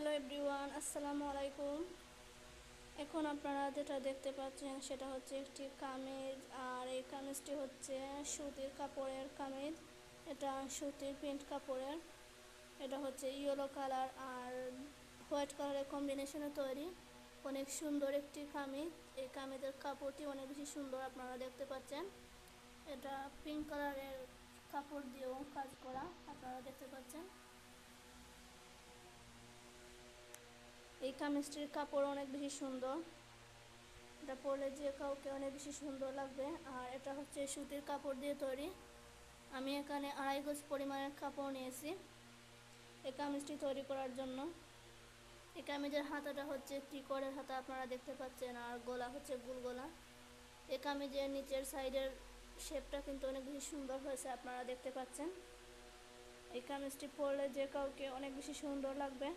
Hello everyone, আসসালামু আলাইকুম। এখন আপনারা যেটা দেখতে পাচ্ছেন সেটা হচ্ছে একটি কামিজ, আর এই কামিজটি হচ্ছে সুতির কাপড়ের কামিজ। এটা সুতির প্রিন্ট কাপড়ের। এটা হচ্ছে ইয়েলো কালার আর হোয়াইট কালারের কম্বিনেশনে তৈরি। অনেক সুন্দর একটি কামিজ। এই কামিজের কাপড়টি অনেক বেশি সুন্দর, আপনারা দেখতে পাচ্ছেন। এটা পিঙ্ক কালারের কাপড় দিয়েও কাজ করা, আপনারা দেখতে পাচ্ছেন। এই কামিজটির কাপড় অনেক বেশি সুন্দর, এটা পরলে যে কাউকে অনেক বেশি সুন্দর লাগবে। আর এটা হচ্ছে সুতির কাপড় দিয়ে তৈরি। আমি এখানে 2.5 গজ পরিমাণের কাপড় নিয়েছি এই কামিজটি তৈরি করার জন্য। এই কামিজের হাতাটা হচ্ছে ত্রিকোণের হাতা, আপনারা দেখতে পাচ্ছেন, আর গলা হচ্ছে গোল গলা। এই কামিজের নিচের সাইডের শেপটা কিন্তু অনেক বেশি সুন্দর হয়েছে, আপনারা দেখতে পাচ্ছেন। এই কামিজটি পরলে যে কাউকে অনেক বেশি সুন্দর লাগবে।